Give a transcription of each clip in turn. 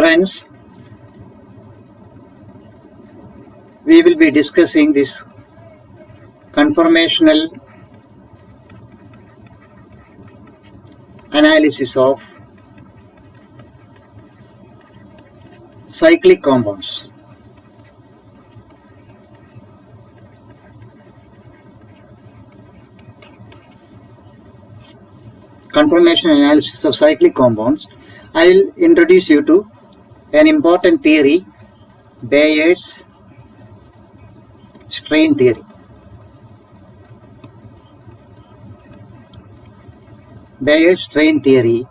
Friends, we will be discussing this conformational analysis of cyclic compounds. Conformational analysis of cyclic compounds. I will introduce you to an important theory, Bayer's strain theory. Bayer's strain theory.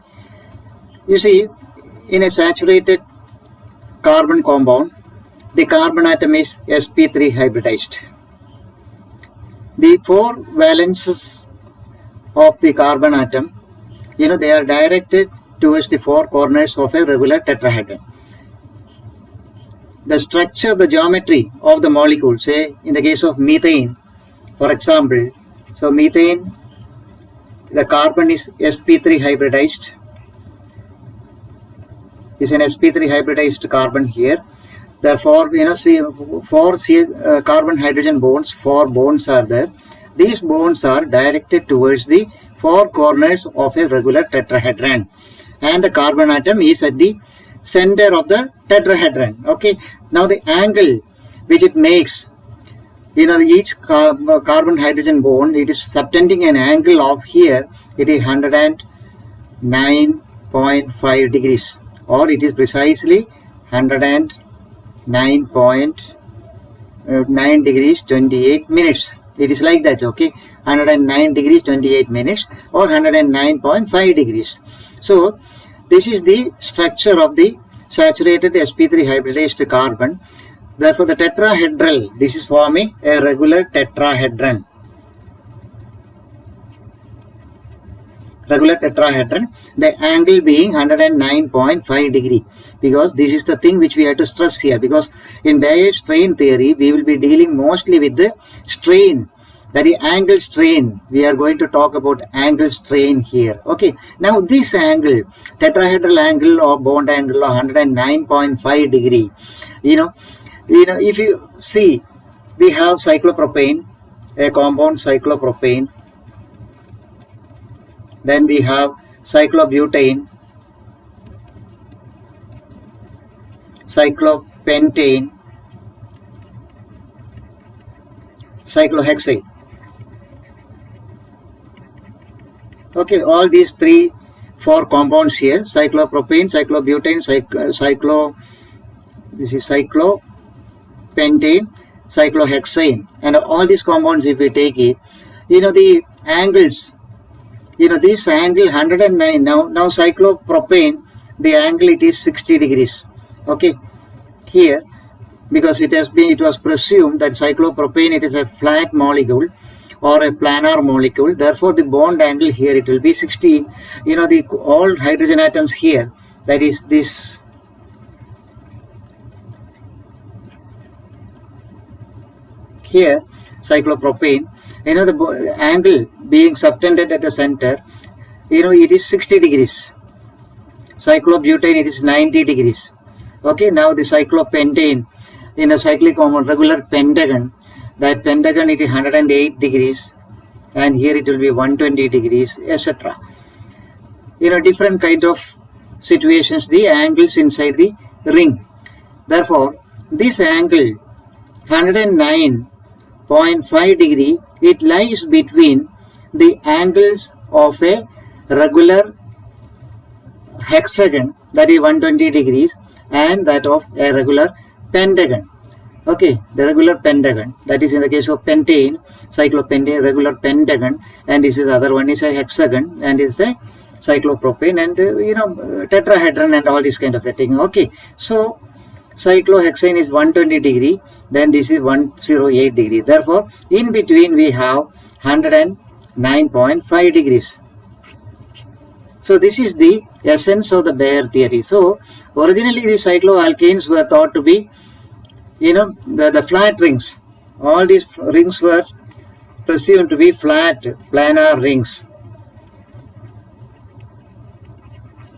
You see, in a saturated carbon compound, the carbon atom is sp3 hybridized. The four valences of the carbon atom, they are directed towards the four corners of a regular tetrahedron. The structure, the geometry of the molecule, say in the case of methane, for example, so methane, the carbon is sp3 hybridized. Is an sp3 hybridized carbon here. Therefore, see, four carbon hydrogen bonds, four bonds are there. These bonds are directed towards the four corners of a regular tetrahedron, and the carbon atom is at the center of the tetrahedron. Okay, now the angle which it makes, each carbon hydrogen bond, it is subtending an angle of here, it is 109.5 degrees, or it is precisely 109.9 degrees 28 minutes. It is like that, okay, 109 degrees 28 minutes or 109.5 degrees. So this is the structure of the saturated sp3 hybridized carbon. Therefore, the tetrahedral, this is forming a regular tetrahedron. Regular tetrahedron, the angle being 109.5 degree, because this is the thing which we have to stress here, because in Bayer's strain theory we will be dealing mostly with the strain, that is angle strain. We are going to talk about angle strain here. Okay, now this angle, tetrahedral angle or bond angle of 109.5 degree, if you see, we have cyclopropane, a compound cyclopropane. Then we have cyclobutane, cyclopentane, cyclohexane. Okay, all these four compounds here, cyclopropane, cyclobutane, cyclopentane, cyclohexane, and all these compounds, if we take it, the angles, this angle 109, now cyclopropane, the angle it is 60 degrees. Okay, here, because it was presumed that cyclopropane, it is a flat molecule or a planar molecule. Therefore, the bond angle here, it will be 60. All hydrogen atoms here, that is this. Here, cyclopropane, the angle being subtended at the center, it is 60 degrees. Cyclobutane, it is 90 degrees. Okay, now the cyclopentane, in a cyclic compound, regular pentagon, that pentagon, it is 108 degrees, and here it will be 120 degrees, etc. Different kind of situations, the angles inside the ring. Therefore, this angle, 109.5 degree, it lies between the angles of a regular hexagon, that is 120 degrees, and that of a regular pentagon. Okay, the regular pentagon, that is in the case of pentane, cyclopentane, regular pentagon, and this is the other one is a hexagon, and is a cyclopropane, and tetrahedron, and all this kind of a thing. Okay, so cyclohexane is 120 degree, then this is 108 degree. Therefore, in between we have 109.5 degrees. So this is the essence of the Bayer theory. So originally the cycloalkanes were thought to be, the flat rings. All these rings were presumed to be flat, planar rings.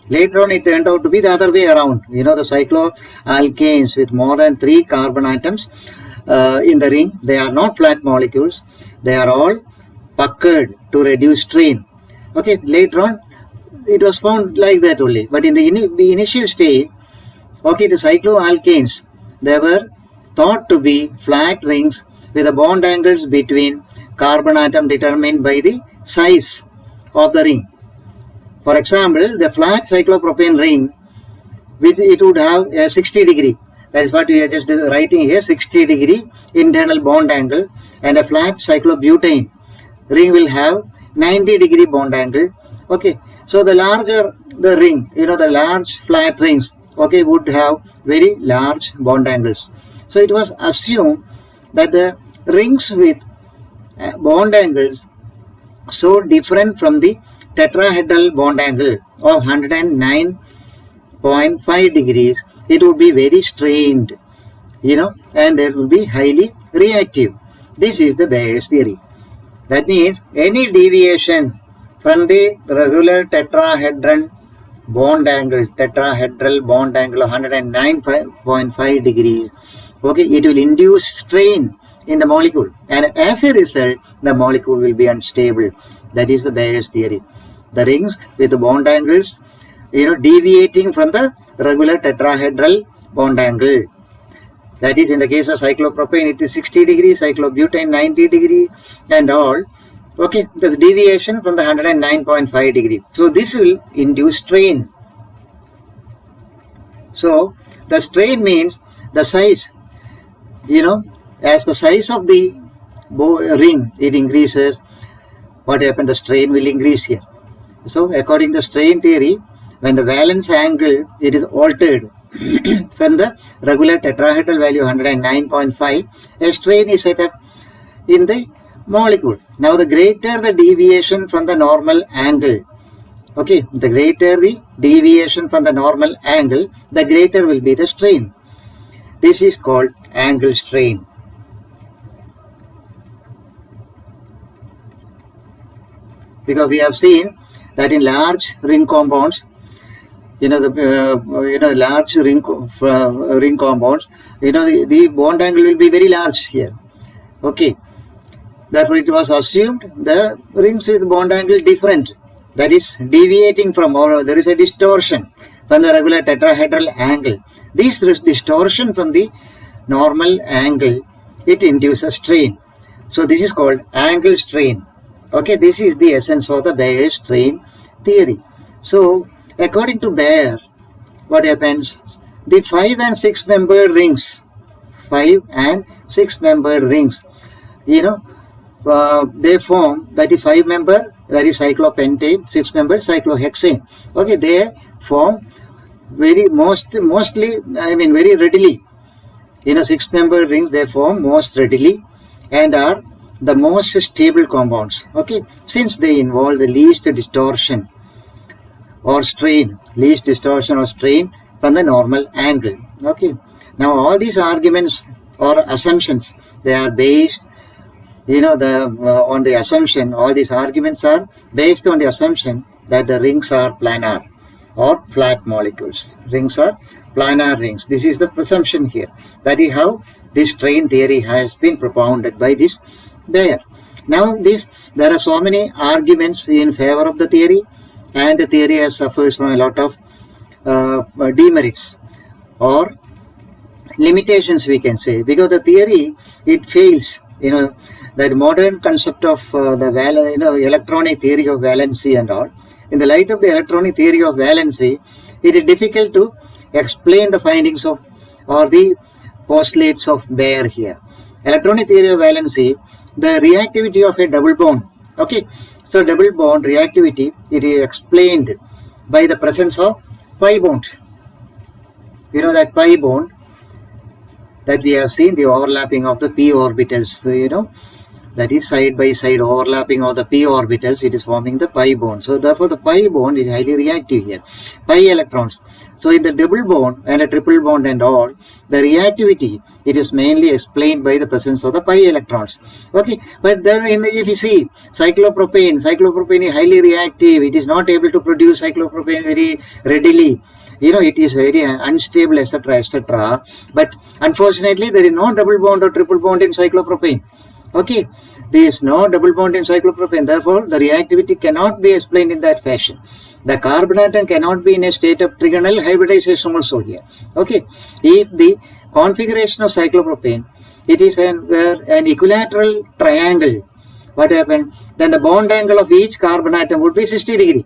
Later on, it turned out to be the other way around. You know, the cycloalkanes with more than 3 carbon atoms in the ring, they are not flat molecules. They are all puckered to reduce strain. Okay, later on, it was found like that only. But in the initial stage, okay, the cycloalkanes, they were thought to be flat rings with the bond angles between carbon atom determined by the size of the ring. For example, the flat cyclopropane ring, which it would have a 60 degree. That is what we are just writing here, 60 degree internal bond angle, and a flat cyclobutane ring will have 90 degree bond angle. Okay, so the larger the ring, you know, the large flat rings, okay, would have very large bond angles. So it was assumed that the rings with bond angles so different from the tetrahedral bond angle of 109.5 degrees, it would be very strained, you know, and there will be highly reactive. This is the Bayes theory. That means any deviation from the regular tetrahedral bond angle of 109.5 degrees, okay, it will induce strain in the molecule, and as a result, the molecule will be unstable. That is the Bayes theory. The rings with the bond angles, you know, deviating from the regular tetrahedral bond angle. That is, in the case of cyclopropane, it is 60 degrees, cyclobutane 90 degree, and all. Okay, the deviation from the 109.5 degree. So this will induce strain. So the strain means the size, you know, as the size of the ring it increases, what happens? The strain will increase here. So according to strain theory, when the valence angle it is altered from the regular tetrahedral value 109.5, a strain is set up in the molecule. Now the greater the deviation from the normal angle, okay, the greater the deviation from the normal angle, the greater will be the strain. This is called angle strain. Because we have seen that in large ring compounds, you know, the large ring compounds, you know, the bond angle will be very large here. Okay, therefore it was assumed the rings with bond angle different, that is deviating from, or there is a distortion from the regular tetrahedral angle. This distortion from the normal angle, it induces strain. So this is called angle strain. Okay, this is the essence of the Bayes strain theory. So according to Bayer, what happens? The 5 and 6 membered rings, 5 and 6 membered rings, you know, they form, that is 5 member, that is cyclopentane, 6 member cyclohexane. Okay, they form very very readily. You know, 6 membered rings, they form most readily and are the most stable compounds. Okay, since they involve the least distortion or strain from the normal angle. Okay, now all these arguments or assumptions, they are based, you know, on the assumption, all these arguments are based on the assumption that the rings are planar or flat molecules. Rings are planar rings. This is the presumption here. That is how this strain theory has been propounded by this Bayer. Now there are so many arguments in favor of the theory, and the theory has suffers from a lot of demerits or limitations, we can say, because the theory, it fails. You know, that modern concept of electronic theory of valency and all. In the light of the electronic theory of valency, it is difficult to explain the findings of or the postulates of Bayer here. Electronic theory of valency, the reactivity of a double bond. Okay, so double bond reactivity, it is explained by the presence of pi bond. You know that pi bond that we have seen, the overlapping of the p orbitals, you know, that is side by side overlapping of the p orbitals, it is forming the pi bond. So therefore the pi bond is highly reactive here. Pi electrons, So in the double bond and a triple bond and all, the reactivity, it is mainly explained by the presence of the pi electrons. Okay, but then if you see cyclopropane is highly reactive. It is not able to produce cyclopropane very readily. It is very unstable, etc. But unfortunately, there is no double bond or triple bond in cyclopropane. Okay, there is no double bond in cyclopropane. Therefore, the reactivity cannot be explained in that fashion. The carbon atom cannot be in a state of trigonal hybridization also here. Okay, if the configuration of cyclopropane, it is an equilateral triangle, what happened? Then the bond angle of each carbon atom would be 60 degree.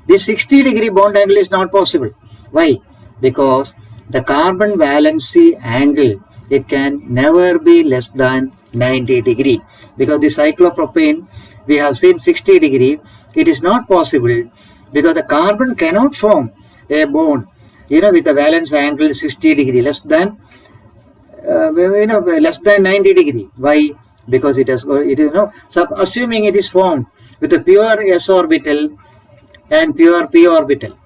This 60 degree bond angle is not possible. Why? Because the carbon valency angle, it can never be less than 90 degree. Because the cyclopropane, we have seen 60 degree. It is not possible because the carbon cannot form a bond, with a valence angle 60 degree, less than 90 degree. Why? Because assuming it is formed with a pure s orbital and pure p orbital.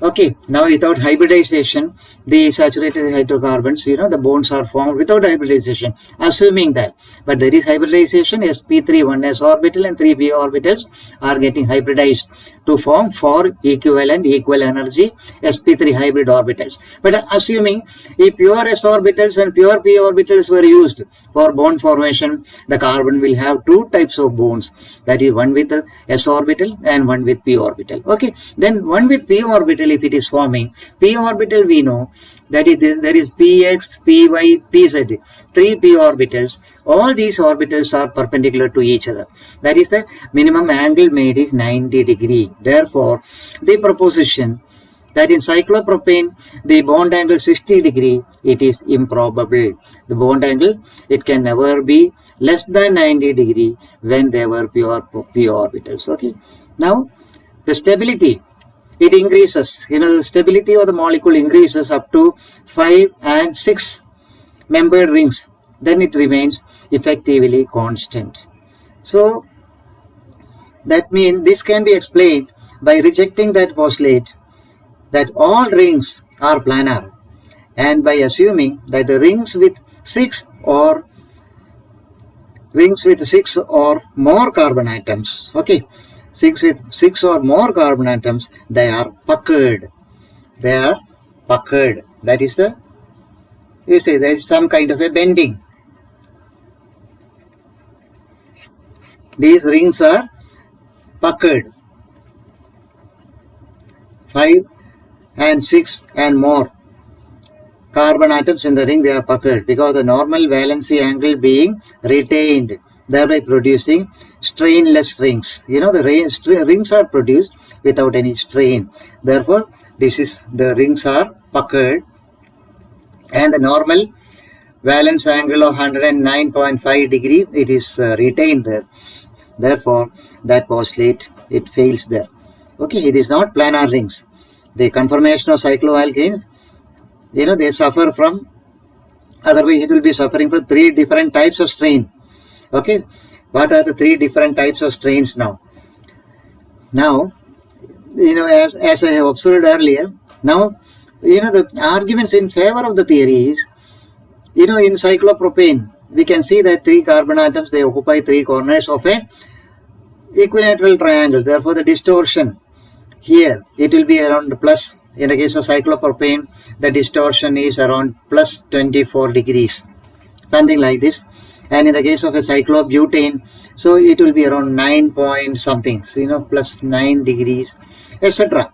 Okay, now without hybridization, the saturated hydrocarbons, the bonds are formed without hybridization, assuming that. But there is hybridization, sp3, 1s orbital and 3p orbitals are getting hybridized to form 4 equivalent equal energy sp3 hybrid orbitals. But assuming if pure s orbitals and pure p orbitals were used for bond formation, the carbon will have 2 types of bonds. That is one with the s orbital and one with p orbital. Okay, then one with p orbital, if it is forming, p orbital we know that there is px, py, pz, 3 p orbitals. All these orbitals are perpendicular to each other. That is the minimum angle made is 90 degree. Therefore, the proposition that in cyclopropane the bond angle 60 degree, it is improbable. The bond angle, it can never be less than 90 degree when they were pure p orbitals. Okay. Now, the stability, it increases. The stability of the molecule increases up to 5 and 6 membered rings. Then it remains effectively constant. So, that means this can be explained by rejecting that postulate that all rings are planar, and by assuming that the rings with 6 or more carbon atoms, okay, 6 or more carbon atoms, they are puckered. That is there is some kind of a bending. These rings are puckered. 5 and 6 and more carbon atoms in the ring, they are puckered because the normal valency angle being retained, thereby producing strainless rings. The rings are produced without any strain. Therefore, the rings are puckered, and the normal valence angle of 109.5 degree, it is retained there. Therefore, that postulate, it fails there. Okay, it is not planar rings. The conformation of cycloalkanes, they suffer from, otherwise it will be suffering from 3 different types of strain. Okay, what are the 3 different types of strains now? Now, as I have observed earlier, now, the arguments in favor of the theory is, in cyclopropane, we can see that 3 carbon atoms, they occupy 3 corners of a equilateral triangle. Therefore, the distortion here, it will be around plus. In the case of cyclopropane, the distortion is around plus 24 degrees, something like this. And in the case of a cyclobutane, so it will be around 9 point something, so plus 9 degrees, etc.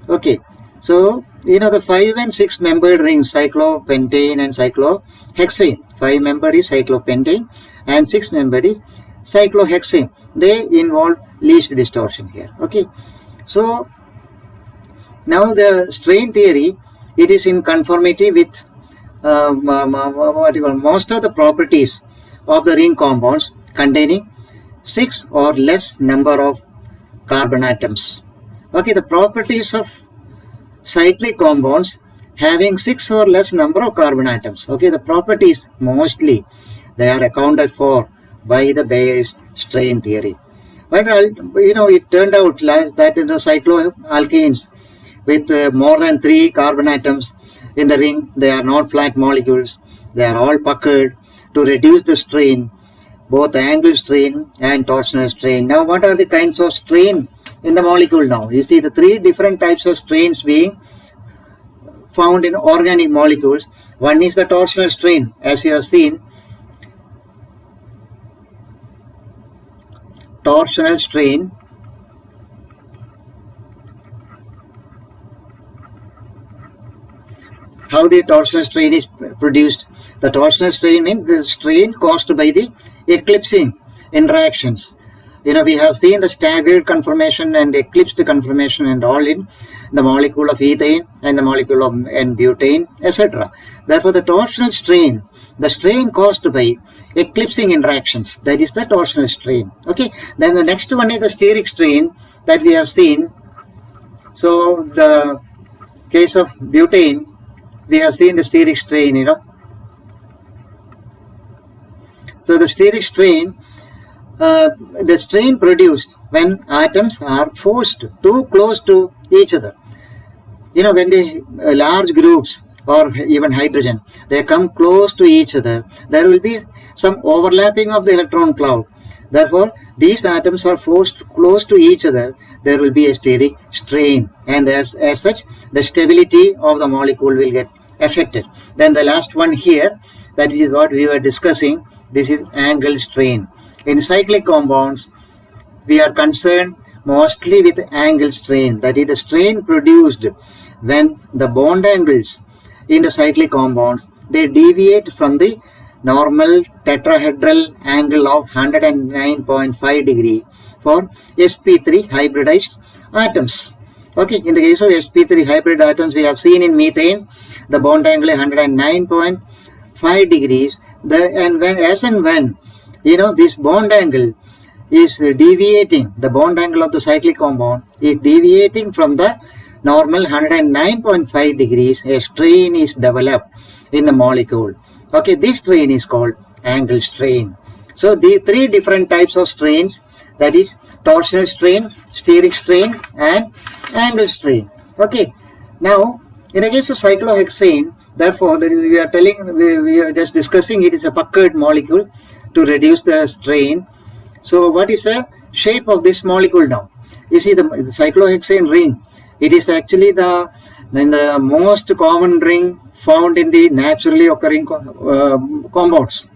Okay, so the 5 and 6 membered rings, cyclopentane and cyclohexane. 5 member is cyclopentane and 6 membered is cyclohexane. They involve least distortion here. Okay, so now the strain theory, it is in conformity with most of the properties of the ring compounds containing 6 or less number of carbon atoms. Okay, the properties of cyclic compounds having 6 or less number of carbon atoms. Okay, the properties mostly they are accounted for by the Bayes strain theory. But it turned out that in the cycloalkanes, with more than 3 carbon atoms in the ring. They are not flat molecules. They are all puckered to reduce the strain, both angle strain and torsional strain. Now, what are the kinds of strain in the molecule now? You see the 3 different types of strains being found in organic molecules. One is the torsional strain, as you have seen. Torsional strain. How the torsional strain is produced? The torsional strain means the strain caused by the eclipsing interactions. We have seen the staggered conformation and eclipsed conformation and all in the molecule of ethane and the molecule of butane, etc. Therefore, the torsional strain, the strain caused by eclipsing interactions, that is the torsional strain. Okay. Then the next one is the steric strain that we have seen. So, the case of butane, we have seen the steric strain, So, the steric strain, the strain produced when atoms are forced too close to each other. When the large groups or even hydrogen, they come close to each other, there will be some overlapping of the electron cloud. Therefore, these atoms are forced close to each other, there will be a steric strain, and as such, the stability of the molecule will get affected. Then the last one here, that is what we were discussing, this is angle strain. In cyclic compounds, we are concerned mostly with angle strain, that is the strain produced when the bond angles in the cyclic compounds, they deviate from the normal tetrahedral angle of 109.5 degree for sp3 hybridized atoms. Okay, in the case of sp3 hybrid atoms, we have seen in methane, the bond angle is 109.5 degrees. As and when this bond angle is deviating, the bond angle of the cyclic compound is deviating from the normal 109.5 degrees, a strain is developed in the molecule. Okay, this strain is called angle strain. So, the 3 different types of strains, that is torsional strain, steric strain and angle strain. Okay, now in the case of cyclohexane, therefore, we are just discussing it is a puckered molecule to reduce the strain. So, what is the shape of this molecule now? You see the cyclohexane ring. It is actually the most common ring found in the naturally occurring compounds.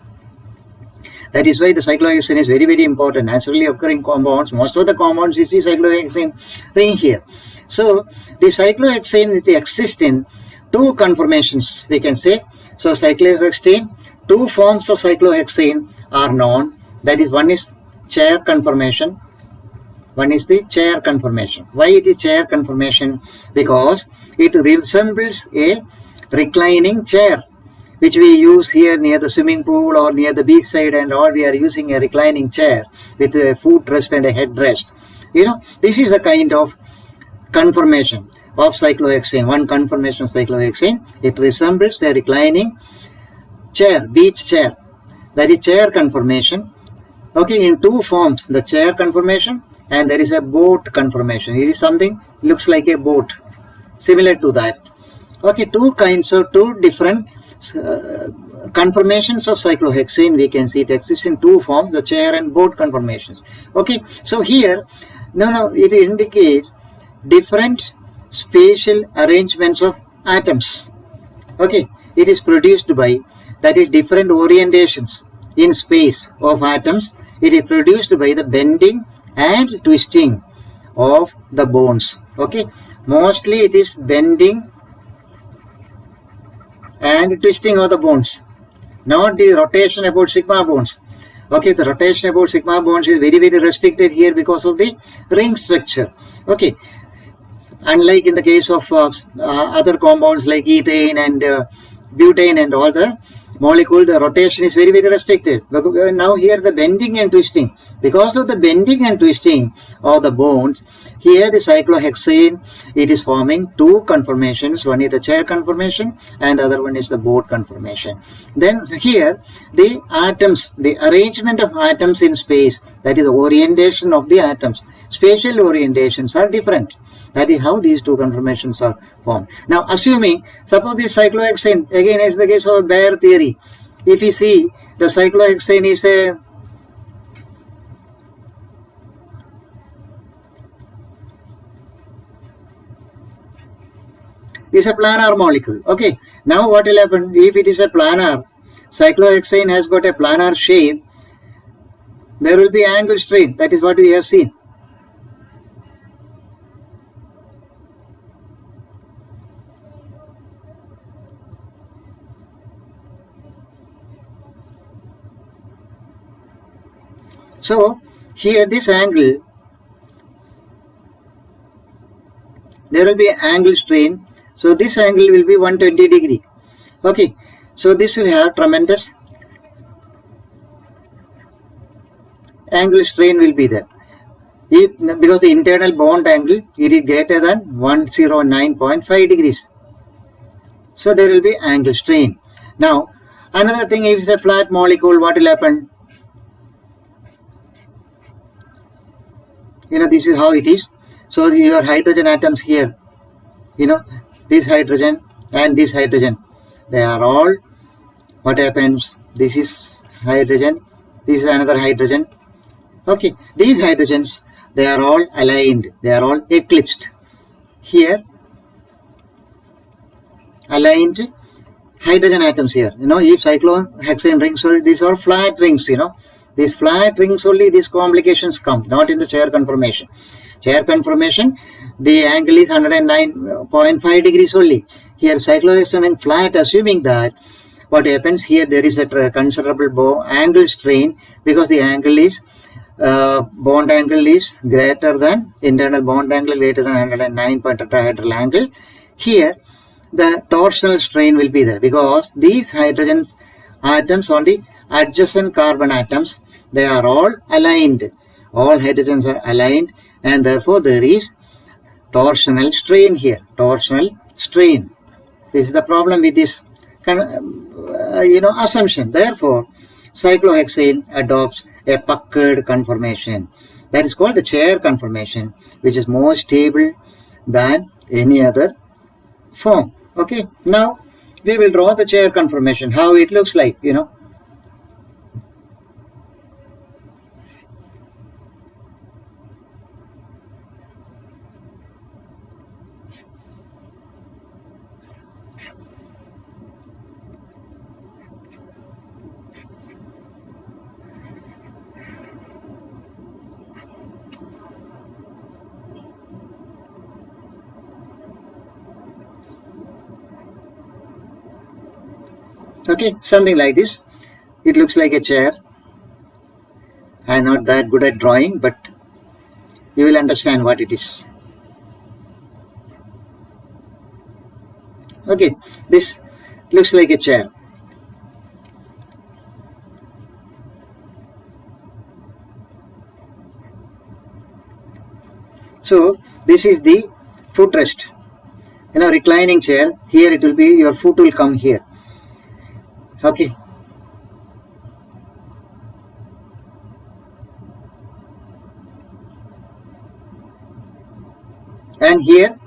That is why the cyclohexane is very, very important. Naturally occurring compounds, most of the compounds you see cyclohexane ring here. So, the cyclohexane exists in 2 conformations, we can say. So, cyclohexane, 2 forms of cyclohexane are known. That is, one is chair conformation. One is the chair conformation. Why it is chair conformation? Because it resembles a reclining chair, which we use here near the swimming pool or near the beach side and all. We are using a reclining chair with a footrest and a headrest. This is a kind of conformation of cyclohexane. One conformation of cyclohexane, it resembles a reclining chair, beach chair. That is chair conformation. Okay, in 2 forms, the chair conformation and there is a boat conformation. It is something looks like a boat, similar to that. Okay, 2 different conformations of cyclohexane. We can see it exists in 2 forms, the chair and boat conformations. Okay, so here, it indicates different spatial arrangements of atoms. Okay, it is produced by, that is different orientations in space of atoms. It is produced by the bending and twisting of the bonds. Okay, mostly it is bending and twisting of the bonds, not the rotation about sigma bonds. Okay, the rotation about sigma bonds is very, very restricted here because of the ring structure. Okay, unlike in the case of other compounds like ethane and butane and all the molecule, the rotation is very, very restricted. Now here the bending and twisting, because of the bending and twisting of the bonds, here the cyclohexane, it is forming 2 conformations. One is the chair conformation and the other one is the boat conformation. Then here the atoms, the arrangement of atoms in space, that is the orientation of the atoms, spatial orientations are different. That is how these two conformations are formed. Now, assuming, suppose this cyclohexane, again is the case of Bayer theory. If we see the cyclohexane is a planar molecule. Okay. Now what will happen if it is a planar? Cyclohexane has got a planar shape. There will be angle strain. That is what we have seen. So here this angle, there will be angle strain. So this angle will be 120 degree. Okay. So this will have tremendous angle strain will be there. Because the internal bond angle, it is greater than 109.5 degrees. So there will be angle strain. Now another thing, if it's a flat molecule, what will happen? This is how it is. So your hydrogen atoms here, this hydrogen and this hydrogen, they are all, what happens, this is hydrogen, this is another hydrogen. Okay, these hydrogens, they are all aligned, they are all eclipsed. Here, aligned hydrogen atoms here, if cyclohexane rings, so these are flat rings, these flat rings only these complications come, not in the chair conformation. Chair conformation, the angle is 109.5 degrees only. Here cyclohexane flat, assuming that, what happens here, there is a considerable angle strain because the angle is, bond angle is greater than, internal bond angle greater than 109 tetrahedral angle. Here the torsional strain will be there because these hydrogen atoms on the adjacent carbon atoms, they are all aligned. All hydrogens are aligned and therefore there is torsional strain here. Torsional strain. This is the problem with this assumption. Therefore, cyclohexane adopts a puckered conformation. That is called the chair conformation, which is more stable than any other form. Okay. Now we will draw the chair conformation. How it looks like, Okay, something like this. It looks like a chair. I'm not that good at drawing, but you will understand what it is. Okay, this looks like a chair. So this is the footrest, reclining chair. Here it will be, your foot will come here. Okay. And here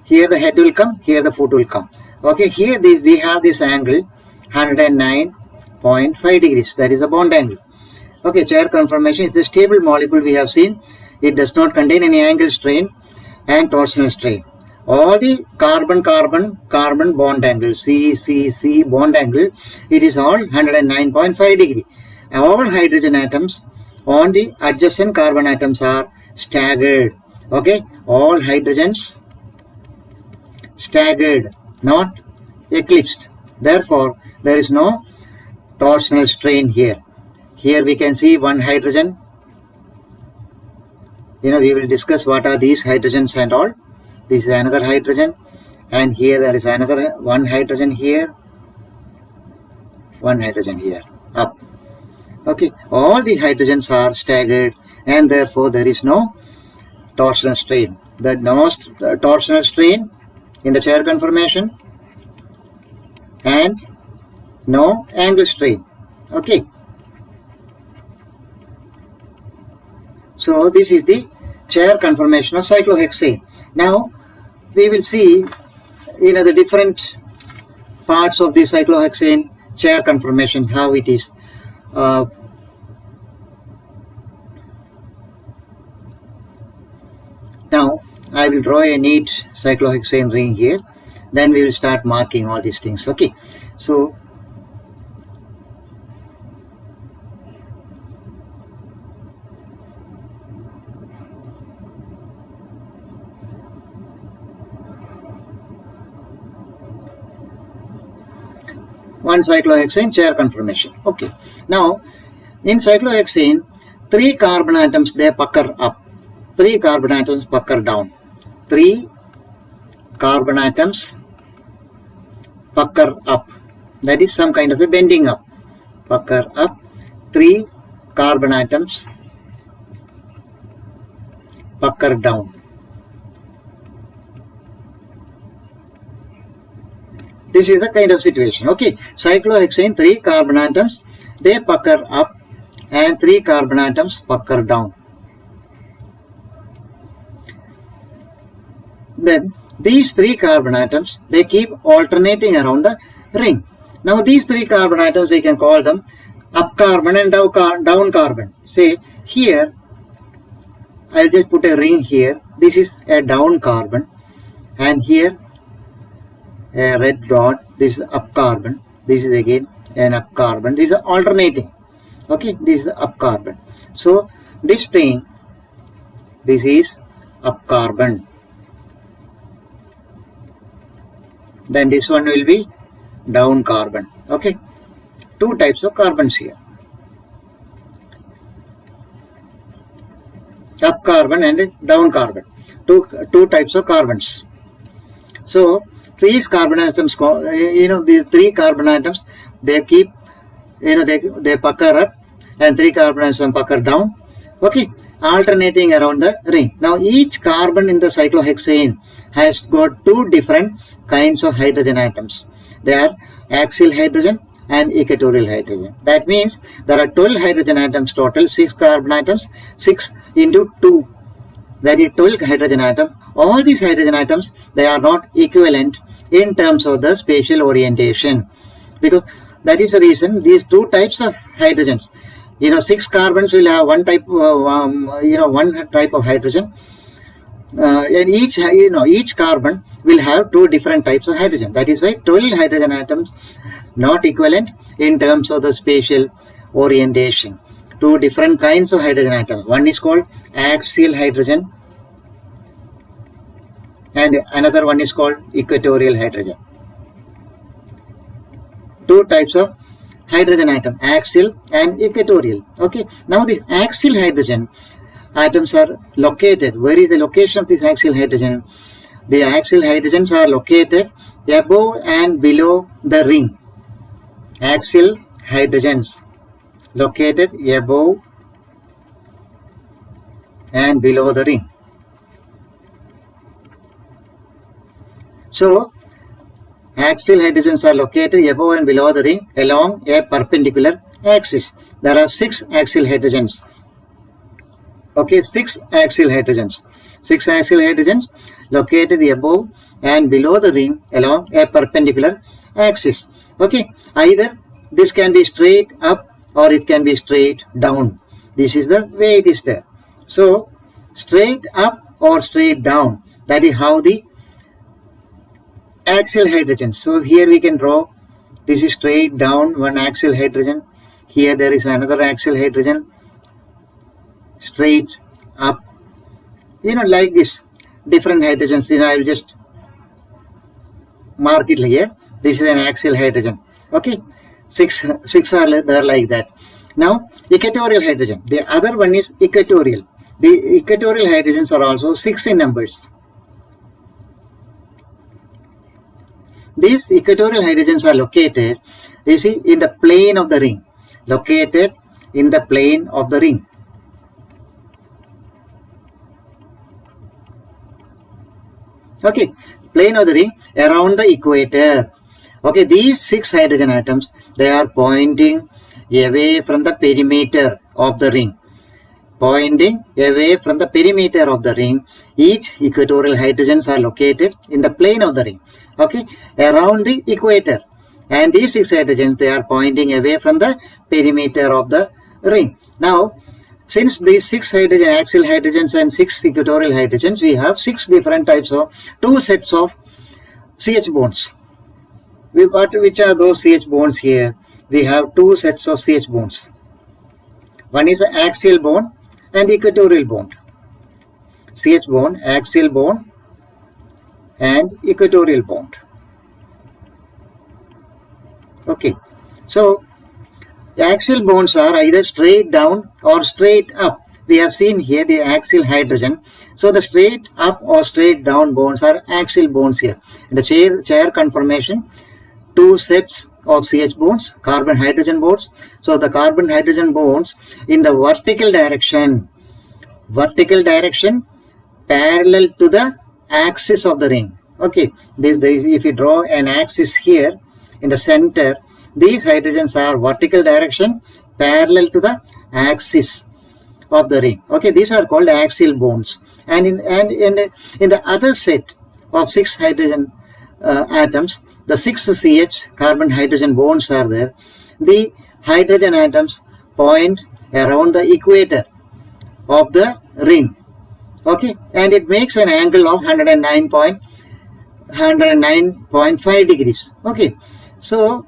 the head will come, here the foot will come. Okay, here we have this angle 109.5 degrees. That is a bond angle. Okay, chair conformation is a stable molecule we have seen. It does not contain any angle strain and torsional strain. All the carbon-carbon bond angle, C bond angle, it is all 109.5 degree. All hydrogen atoms on the adjacent carbon atoms are staggered. Okay, all hydrogens staggered, not eclipsed. Therefore, there is no torsional strain here. Here we can see one hydrogen. We will discuss what are these hydrogens and all. This is another hydrogen, and here there is another one hydrogen here, one hydrogen here, up. Okay, all the hydrogens are staggered and therefore there is no torsional strain. The no torsional strain in the chair conformation and no angle strain. Okay. So this is the chair conformation of cyclohexane. Now we will see the different parts of the cyclohexane chair conformation, how it is. Now I will draw a neat cyclohexane ring here, then we will start marking all these things. Okay, so one cyclohexane chair conformation. Okay, now in cyclohexane, 3 carbon atoms, they pucker up, 3 carbon atoms pucker down, 3 carbon atoms pucker up, that is some kind of a bending up, pucker up, 3 carbon atoms pucker down. This is the kind of situation. Okay, cyclohexane, 3 carbon atoms, they pucker up and 3 carbon atoms pucker down. Then these 3 carbon atoms, they keep alternating around the ring. Now these 3 carbon atoms, we can call them up carbon and down carbon. Say here, I will just put a ring here. This is a down carbon, and here a red dot. This is up carbon. This is again an up carbon. These are alternating. Okay, this is the up carbon. So this thing, this is up carbon. Then this one will be down carbon. Okay, 2 types of carbons here, up carbon and down carbon, two types of carbons. So these carbon atoms, these 3 carbon atoms, they keep, they pucker up, and 3 carbon atoms pucker down. Okay, alternating around the ring. Now each carbon in the cyclohexane has got 2 different kinds of hydrogen atoms. They are axial hydrogen and equatorial hydrogen. That means there are 12 hydrogen atoms total, 6 carbon atoms, 6 into 2, that is 12 hydrogen atoms. All these hydrogen atoms, they are not equivalent in terms of the spatial orientation, because that is the reason these 2 types of hydrogens, 6 carbons will have one type of hydrogen, and each carbon will have 2 different types of hydrogen. That is why 12 hydrogen atoms not equivalent in terms of the spatial orientation. 2 different kinds of hydrogen atoms. One is called axial hydrogen and another one is called equatorial hydrogen. 2 types of hydrogen atom, axial and equatorial. Okay, now these axial hydrogen atoms are located. Where is the location of this axial hydrogen? The axial hydrogens are located above and below the ring. Axial hydrogens located above and below the ring. So axial hydrogens are located above and below the ring along a perpendicular axis. There are 6 axial hydrogens. Okay, 6 axial hydrogens. 6 axial hydrogens located above and below the ring along a perpendicular axis. Okay, either this can be straight up or it can be straight down. This is the way it is there. So straight up or straight down, that is how the axial hydrogen. So here we can draw, this is straight down one axial hydrogen, here there is another axial hydrogen, straight up, like this, different hydrogens. I will just mark it here. This is an axial hydrogen. Okay, 6 are there like that. Now equatorial hydrogen, the other one is equatorial. The equatorial hydrogens are also 6 in numbers. These equatorial hydrogens are located, you see, in the plane of the ring. Located in the plane of the ring. Okay, plane of the ring around the equator. Okay, these 6 hydrogen atoms, they are pointing away from the perimeter of the ring. pointing away from the perimeter of the ring. Each equatorial hydrogens are located in the plane of the ring, okay, around the equator. And these 6 hydrogens, they are pointing away from the perimeter of the ring. Now, since these 6 hydrogen axial hydrogens and 6 equatorial hydrogens, we have 6 different types of 2 sets of CH bonds. Which are those CH bonds here? We have 2 sets of CH bonds. One is an axial bond and equatorial bond. CH bond, axial bond and equatorial bond. Okay, so the axial bonds are either straight down or straight up. We have seen here the axial hydrogen. So the straight up or straight down bonds are axial bonds here. In the chair conformation, 2 sets of CH bonds, carbon hydrogen bonds. So the carbon hydrogen bonds in the vertical direction parallel to the axis of the ring. Okay, if you draw an axis here in the center, these hydrogens are vertical direction parallel to the axis of the ring. Okay, these are called axial bonds. And in the other set of 6 hydrogen atoms, the 6 CH carbon hydrogen bonds are there. The hydrogen atoms point around the equator of the ring. Okay, and it makes an angle of 109.5 degrees. Okay, so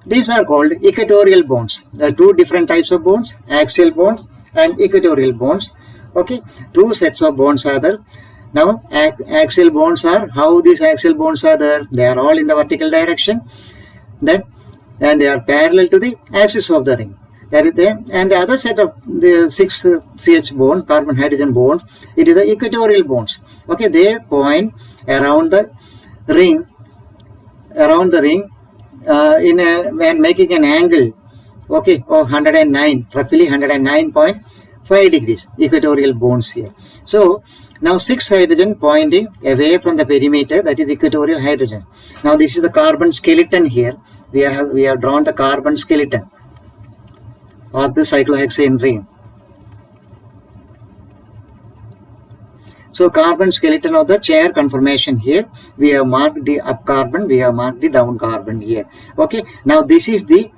these are called equatorial bonds. There are 2 different types of bonds, axial bonds and equatorial bonds. Okay, 2 sets of bonds are there. Now, axial bonds are, how these axial bonds are there? They are all in the vertical direction. And they are parallel to the axis of the ring. That is there. And the other set of the 6 CH bond, carbon hydrogen bond, it is the equatorial bonds. Okay, they point around the ring, and making an angle, okay, of 109, roughly 109.5 degrees, equatorial bonds here. So now 6 hydrogen pointing away from the perimeter, that is equatorial hydrogen. Now this is the carbon skeleton here. We have drawn the carbon skeleton of the cyclohexane ring. So carbon skeleton of the chair conformation here. We have marked the up carbon, we have marked the down carbon here. Okay, now this is the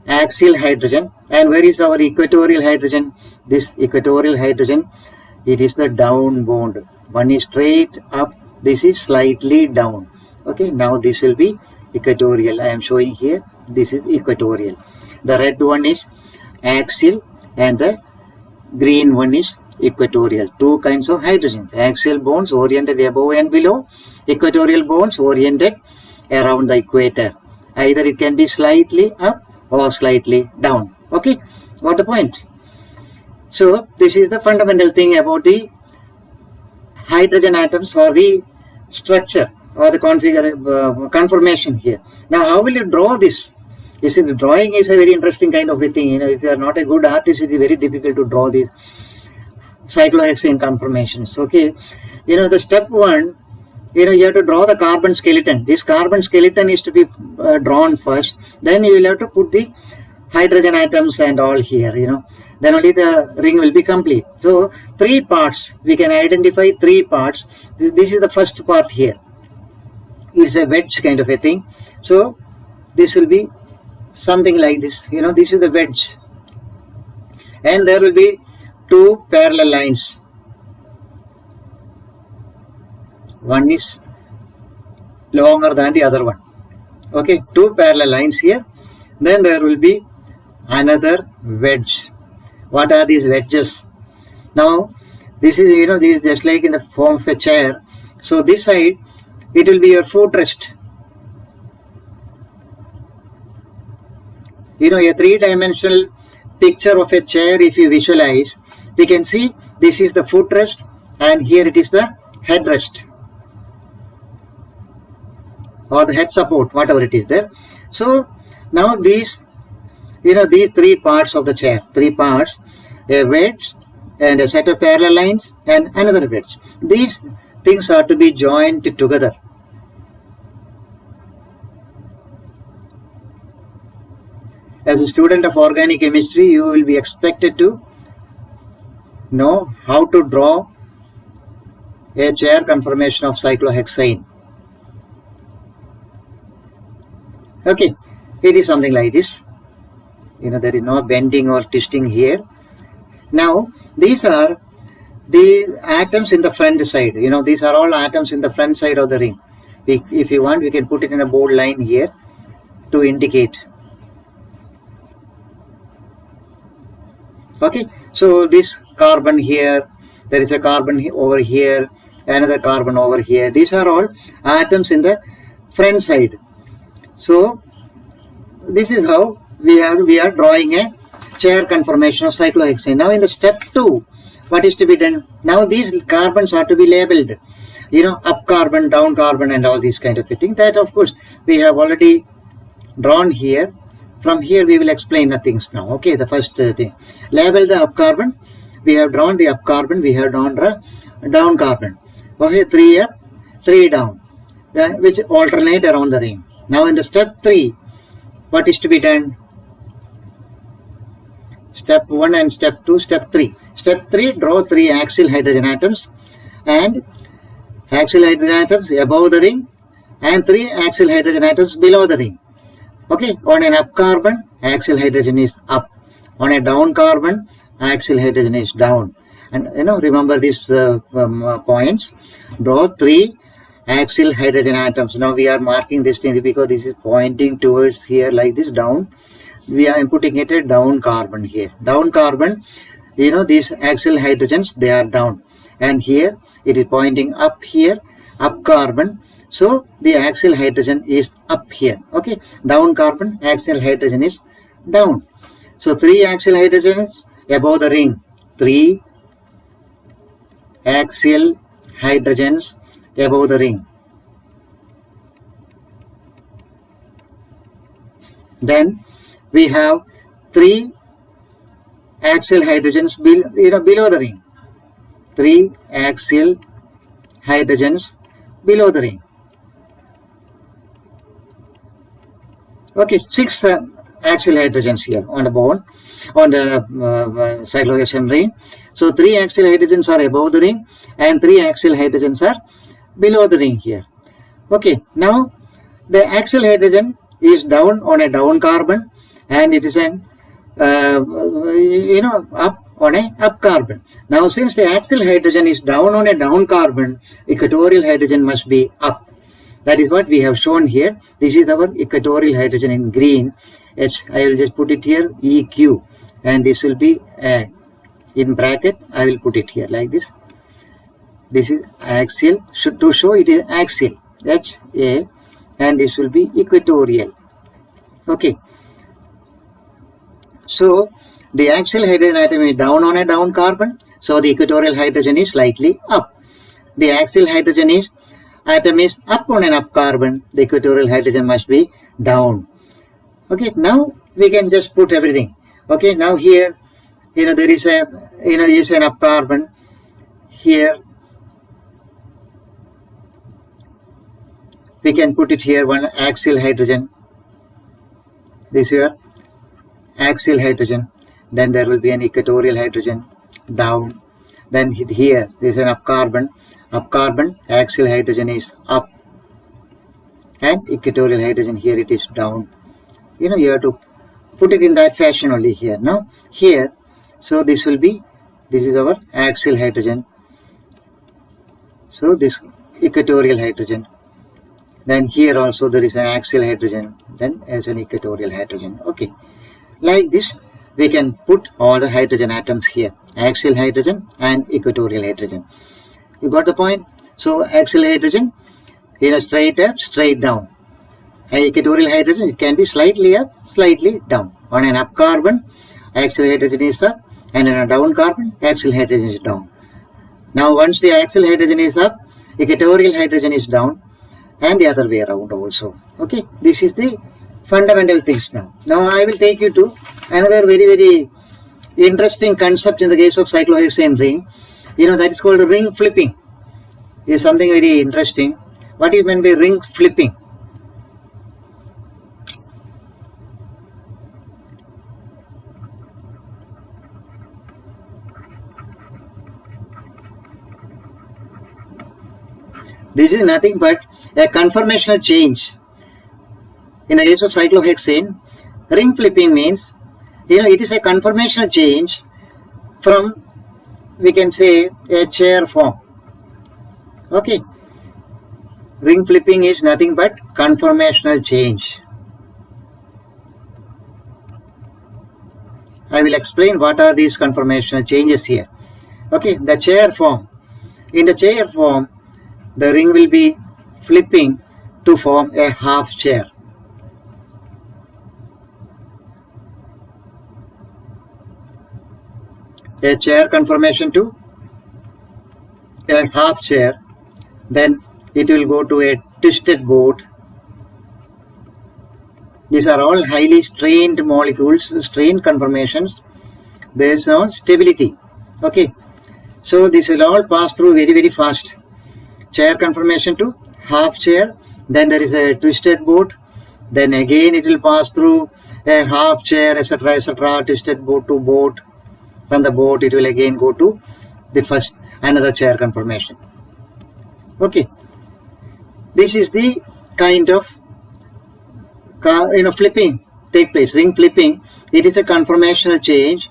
axial hydrogen. And where is our equatorial hydrogen? This equatorial hydrogen, it is the down bond. One is straight up, this is slightly down. Okay, now this will be equatorial. I am showing here, this is equatorial. The red one is axial and the green one is equatorial. 2 kinds of hydrogens. Axial bonds oriented above and below, equatorial bonds oriented around the equator. Either it can be slightly up or slightly down. Okay, got the point? So this is the fundamental thing about the hydrogen atoms or the structure or the conformation here. Now how will you draw this? You see, the drawing is a very interesting kind of a thing. You know, if you are not a good artist, it is very difficult to draw these cyclohexane conformations. Okay, you know, the step 1, you know, you have to draw the carbon skeleton. This carbon skeleton is to be drawn first. Then you will have to put the hydrogen atoms and all here, you know. Then only the ring will be complete. So 3 parts, we can identify 3 parts. This is the first part here. It's a wedge kind of a thing. So this will be something like this. You know, this is the wedge. And there will be 2 parallel lines. One is longer than the other one. Okay, 2 parallel lines here. Then there will be another wedge. What are these wedges? Now, this is, you know, this is just like in the form of a chair. So this side, it will be your footrest. You know, a 3-dimensional picture of a chair, if you visualize, we can see this is the footrest and here it is the headrest or the head support, whatever it is there. So now these, you know, these 3 parts of the chair, 3 parts, a wedge and a set of parallel lines and another wedge. These things are to be joined together. As a student of organic chemistry, you will be expected to know how to draw a chair conformation of cyclohexane. Okay, it is something like this. There is no bending or twisting here. Now, these are the atoms in the front side. These are all atoms in the front side of the ring. If you want, we can put it in a bold line here to indicate. Okay, so this carbon here, there is a carbon over here, another carbon over here. These are all atoms in the front side. So this is how we are drawing a chair conformation of cyclohexane. Now in the step 2, what is to be done? Now these carbons are to be labeled, up carbon, down carbon, and all these kind of things. That of course we have already drawn here. From here we will explain the things now. Okay, the first thing, label the up carbon. We have drawn the up carbon, we have drawn the down carbon. Okay, 3 up, 3 down, which alternate around the ring. Now in the step 3, what is to be done? Step 1 and step 2, step 3. Step 3, draw 3 axial hydrogen atoms and axial hydrogen atoms above the ring and 3 axial hydrogen atoms below the ring. Okay, on an up carbon, axial hydrogen is up. On a down carbon, axial hydrogen is down. And remember these points. Draw 3 axial hydrogen atoms. Now we are marking this thing because this is pointing towards here like this down. We are putting it a down carbon here. Down carbon, these axial hydrogens, they are down. And here it is pointing up here, up carbon. So the axial hydrogen is up here. Okay, down carbon, axial hydrogen is down. So 3 axial hydrogens above the ring. 3 axial hydrogens above the ring. Then we have 3 axial hydrogens below the ring. 3 axial hydrogens below the ring. Okay, 6 axial hydrogens here on the bone, on the cyclohexane ring. So 3 axial hydrogens are above the ring and 3 axial hydrogens are below the ring here. Okay, now the axial hydrogen is down on a down carbon and it is an up on a up carbon. Now since the axial hydrogen is down on a down carbon, equatorial hydrogen must be up. That is what we have shown here. This is our equatorial hydrogen in green. I will just put it here, EQ, and this will be in bracket. I will put it here like this. This is axial, to show it is axial, HA, and this will be equatorial. Okay. So the axial hydrogen atom is down on a down carbon, so the equatorial hydrogen is slightly up. The axial hydrogen atom is up on an up carbon, the equatorial hydrogen must be down. Okay, now we can just put everything. Okay, now here, there is a, is an up carbon. Here, we can put it here, one axial hydrogen. This here, axial hydrogen. Then there will be an equatorial hydrogen down. Then here, there is an up carbon. Up carbon, axial hydrogen is up and equatorial hydrogen here it is down. You have to put it in that fashion only here. Now here, so this is our axial hydrogen. So this equatorial hydrogen. Then here also there is an axial hydrogen, then as an equatorial hydrogen. Okay, like this we can put all the hydrogen atoms here, axial hydrogen and equatorial hydrogen. You got the point? So axial hydrogen, straight up, straight down. And equatorial hydrogen, it can be slightly up, slightly down. On an up carbon, axial hydrogen is up, and on a down carbon, axial hydrogen is down. Now once the axial hydrogen is up, equatorial hydrogen is down, and the other way around also. Okay, this is the fundamental things now. Now I will take you to another very, very interesting concept in the case of cyclohexane ring. That is called ring flipping. It is something very interesting. What is meant by ring flipping? This is nothing but a conformational change. In the case of cyclohexane, ring flipping means, it is a conformational change from, we can say, a chair form. Okay. Ring flipping is nothing but conformational change. I will explain what are these conformational changes here. Okay, the chair form. In the chair form, the ring will be flipping to form a half chair. A chair conformation to a half chair, then it will go to a twisted boat. These are all highly strained molecules, strained conformations. There is no stability. Okay, so this will all pass through very, very fast. Chair conformation to half chair, then there is a twisted boat, then again it will pass through a half chair, etc., etc., twisted boat to boat. From the boat it will again go to the first, another chair conformation. Okay, this is the kind of flipping take place, ring flipping. It is a conformational change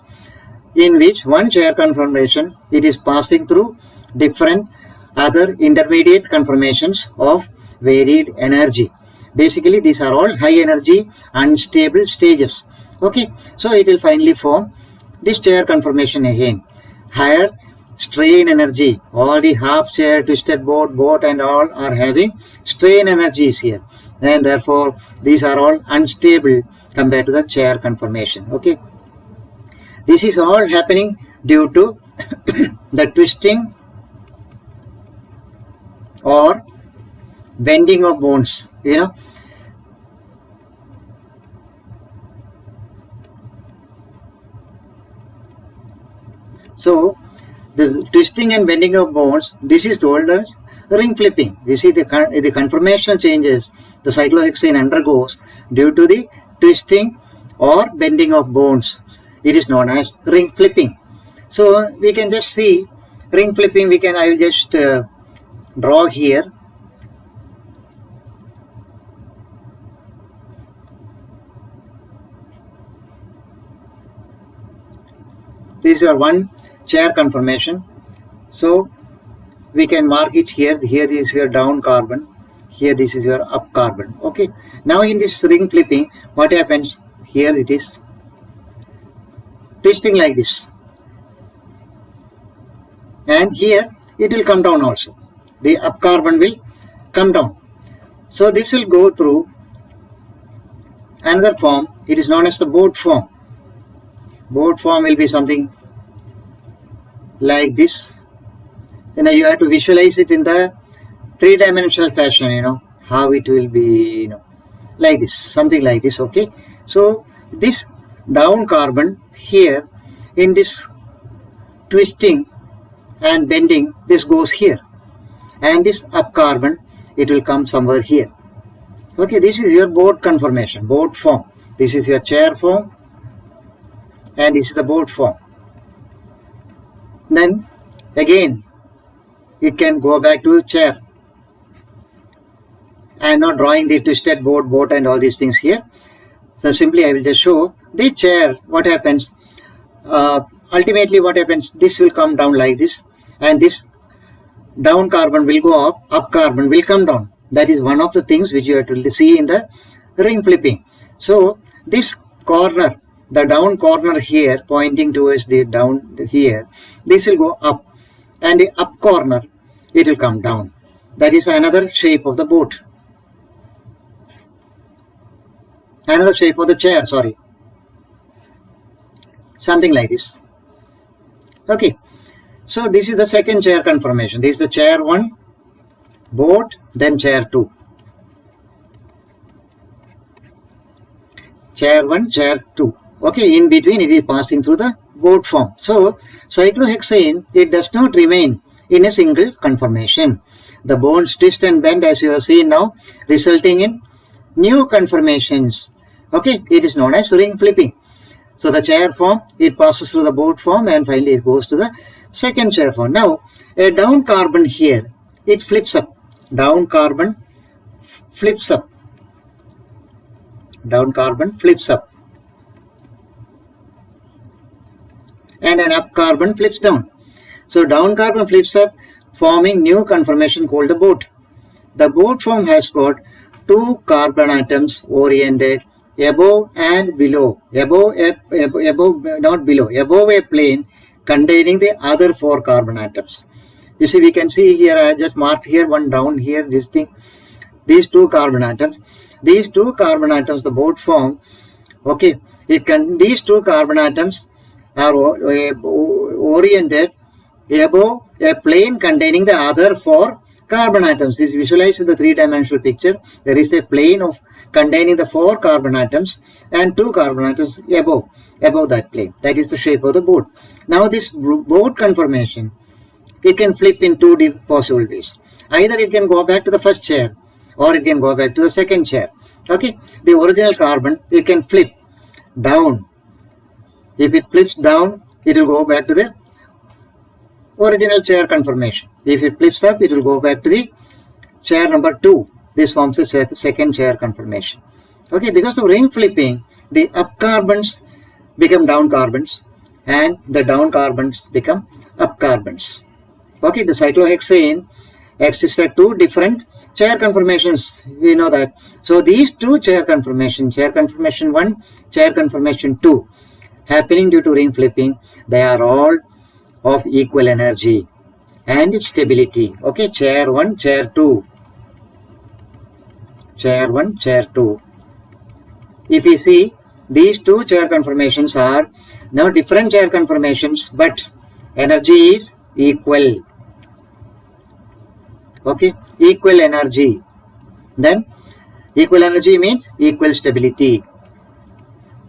in which one chair conformation, it is passing through different other intermediate conformations of varied energy. Basically, these are all high energy unstable stages. Okay, so it will finally form this chair conformation again. Higher strain energy, all the half chair, twisted boat and all are having strain energies here, and therefore these are all unstable compared to the chair conformation. Okay, this is all happening due to the twisting or bending of bones. So the twisting and bending of bones, this is told as ring flipping. You see the conformational changes the cyclohexane undergoes due to the twisting or bending of bones. It is known as ring flipping. So we can just see ring flipping. I will just draw here. This is your one chair conformation. So we can mark it here. Here is your down carbon. Here this is your up carbon. Okay. Now in this ring flipping, what happens? Here it is twisting like this. And here it will come down also. The up carbon will come down. So this will go through another form. It is known as the boat form. Boat form will be something like this. You have to visualize it in the three-dimensional fashion, how it will be, like this, something like this. Okay, so this down carbon here in this twisting and bending, this goes here, and this up carbon, it will come somewhere here. Okay, this is your boat conformation, boat form. This is your chair form, and this is the boat form. Then again it can go back to chair. I am not drawing the twisted boat and all these things here. So simply I will just show the chair. What happens? Ultimately what happens? This will come down like this, and this down carbon will go up carbon will come down. That is one of the things which you have to see in the ring flipping. So this corner, the down corner here pointing towards the down here, this will go up, and the up corner it will come down. That is another shape of the boat, another shape of the chair, sorry, something like this. Okay, so this is the second chair conformation. This is the chair 1, boat, then chair 2. Chair 1, chair 2. Okay, in between it is passing through the boat form. So cyclohexane, it does not remain in a single conformation. The bones twist and bend, as you have seen now, resulting in new conformations. Okay, it is known as ring flipping. So the chair form, it passes through the boat form, and finally it goes to the second chair form. Now a down carbon here, it flips up down carbon flips up. Down carbon flips up. And an up carbon flips down. So down carbon flips up, forming new conformation called the boat. The boat form has got two carbon atoms oriented above and below. Above a plane containing the other four carbon atoms. You see, we can see here, I just marked here one down here, this thing. These two carbon atoms. These two carbon atoms, the boat form, okay, these two carbon atoms are oriented above a plane containing the other four carbon atoms. This visualizes the three-dimensional picture. There is a plane containing the four carbon atoms and two carbon atoms above that plane. That is the shape of the boat. Now this boat conformation, it can flip in two possible ways. Either it can go back to the first chair or it can go back to the second chair. Okay, the original carbon, it can flip down. If it flips down, it will go back to the original chair conformation. If it flips up, it will go back to the chair number 2. This forms the second chair conformation. Okay, because of ring flipping, the up carbons become down carbons and the down carbons become up carbons. Okay, the cyclohexane exists at two different chair conformations. We know that. So these two chair conformation 1, chair conformation 2, happening due to ring flipping, they are all of equal energy and stability. Okay, chair 1, chair 2. Chair 1, chair 2. If you see, these two chair conformations are now different chair conformations, but energy is equal. Okay, equal energy. Then equal energy means equal stability.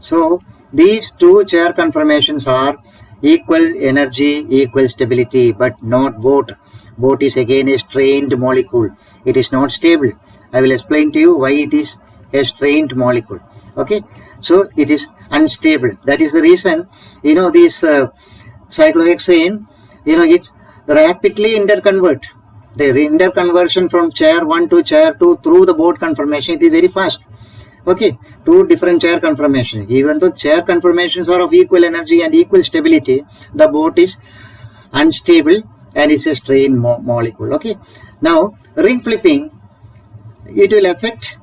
So these two chair conformations are equal energy, equal stability, but not boat. Boat is again a strained molecule. It is not stable. I will explain to you why it is a strained molecule. Okay, so it is unstable. That is the reason, this cyclohexane, it rapidly interconvert. The interconversion from chair 1 to chair 2 through the boat conformation, it is very fast. Okay, two different chair conformations. Even though chair conformations are of equal energy and equal stability, the boat is unstable and it's a strained molecule. Okay, now ring flipping, it will affect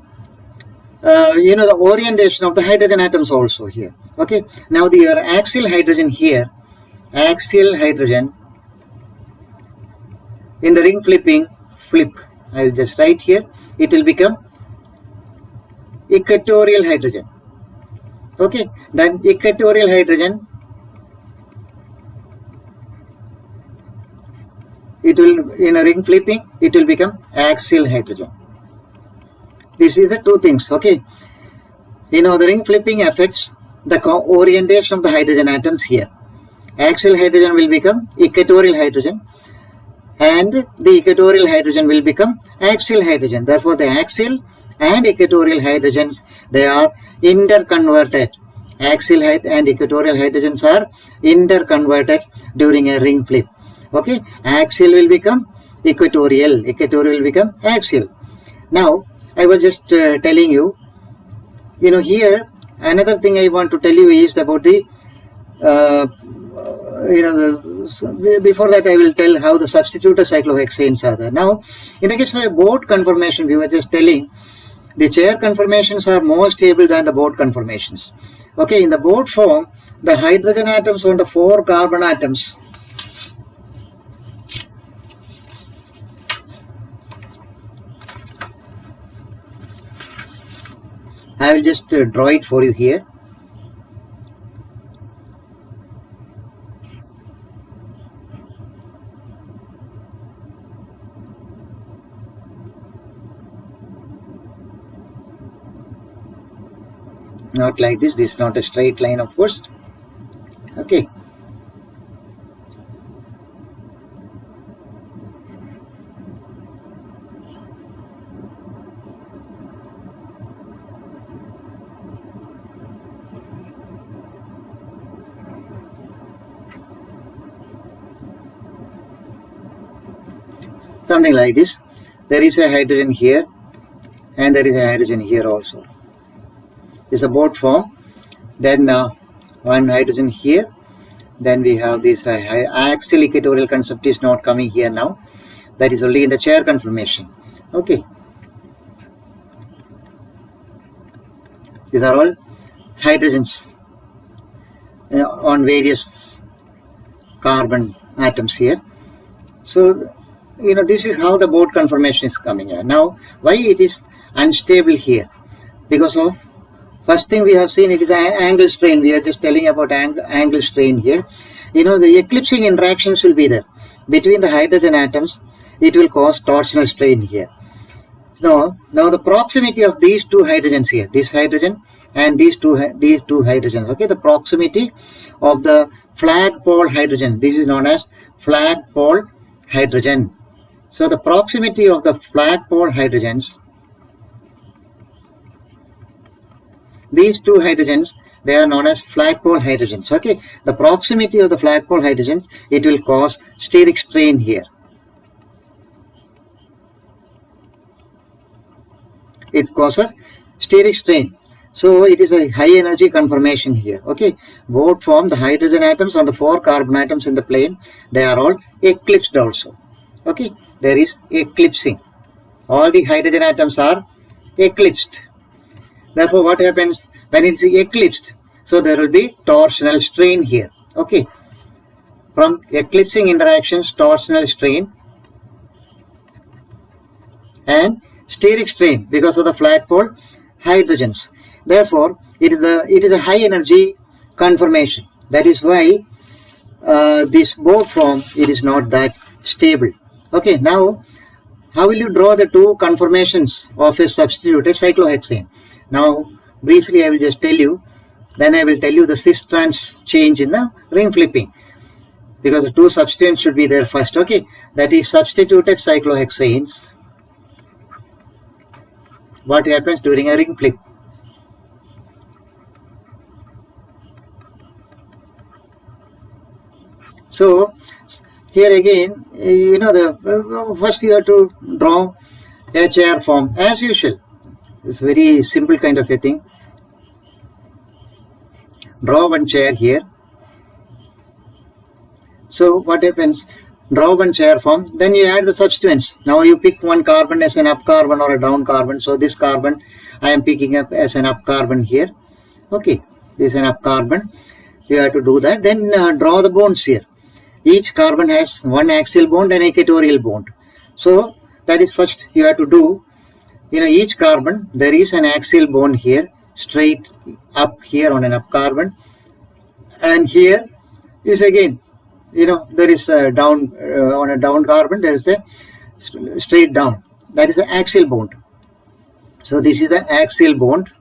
the orientation of the hydrogen atoms also here. Okay, now the axial hydrogen here, axial hydrogen in the ring flipping, I will just write here, it will become equatorial hydrogen. Okay, then equatorial hydrogen, it will, in a ring flipping, it will become axial hydrogen. This is the two things. Okay, the ring flipping affects the orientation of the hydrogen atoms here. Axial hydrogen will become equatorial hydrogen and the equatorial hydrogen will become axial hydrogen. Therefore, the axial and equatorial hydrogens, they are interconverted. Axial and equatorial hydrogens are interconverted during a ring flip. Okay, axial will become equatorial will become axial. Now, I was just telling you, here another thing I want to tell you is about the before that I will tell how the substituted cyclohexanes are there. Now, in the case of a boat conformation, we were just telling the chair conformations are more stable than the boat conformations. Okay, in the boat form, the hydrogen atoms on the four carbon atoms, I will just draw it for you here. Not like this is not a straight line, of course. Okay. Something like this. there is a hydrogen here and there is a hydrogen here also. It's a bond form. Then one hydrogen here. Then we have this axial equatorial concept is not coming here now. That is only in the chair conformation. Okay. These are all hydrogens on various carbon atoms here. So, this is how the bond conformation is coming here. Now, why it is unstable here? Because of, first thing we have seen, it is an angle strain. We are just telling about angle strain here. The eclipsing interactions will be there between the hydrogen atoms. It will cause torsional strain here. Now the proximity of these two hydrogens here, this hydrogen and these two hydrogens. Okay, the proximity of the flagpole hydrogen. This is known as flagpole hydrogen. So the proximity of the flagpole hydrogens, these two hydrogens, they are known as flagpole hydrogens. Okay, the proximity of the flagpole hydrogens, it will cause steric strain here. It causes steric strain. So it is a high energy conformation here. Okay, both form the hydrogen atoms and the 4 carbon atoms in the plane. They are all eclipsed also. Okay, there is eclipsing. All the hydrogen atoms are eclipsed. Therefore, what happens when it is eclipsed? So there will be torsional strain here. Okay, from eclipsing interactions, torsional strain and steric strain because of the flagpole hydrogens. Therefore, it is a high energy conformation. That is why this both form, it is not that stable. Okay, now how will you draw the two conformations of a substituted cyclohexane? Now briefly I will just tell you, then I will tell you the cis-trans change in the ring flipping, because the two substituents should be there first. Okay, that is substituted cyclohexanes. What happens during a ring flip? So here again, first you have to draw a chair form as usual. It's very simple kind of a thing. Draw one chair here. So what happens? Draw one chair form, then you add the substituents. Now you pick one carbon as an up carbon or a down carbon. So this carbon I am picking up as an up carbon here. Okay, this is an up carbon. You have to do that. Then draw the bonds here. Each carbon has one axial bond and equatorial bond. So that is first you have to do. Each carbon, there is an axial bond here, straight up here on an up carbon. And here is again, there is a down, on a down carbon, there is a straight down. That is the axial bond. So this is the axial bond,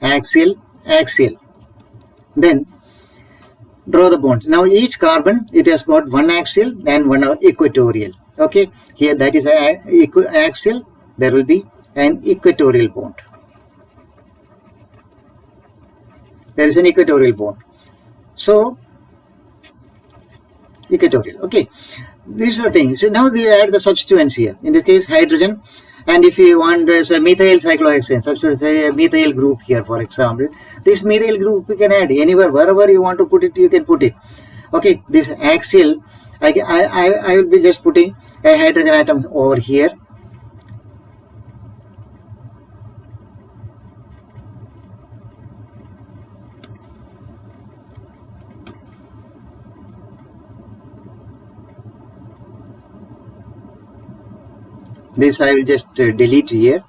axial. Then draw the bonds. Now each carbon, it has got one axial and one equatorial. Okay, here that is an axial, there will be an equatorial bond. There is an equatorial bond. So equatorial. Okay, this is the thing. So now we add the substituents here. In this case, hydrogen, and if you want, there's a methyl cyclohexane. Substitute, say a methyl group here, for example. This methyl group you can add anywhere, wherever you want to put it, you can put it. Okay, this axial, I will be just putting a hydrogen atom over here. This I will just delete here.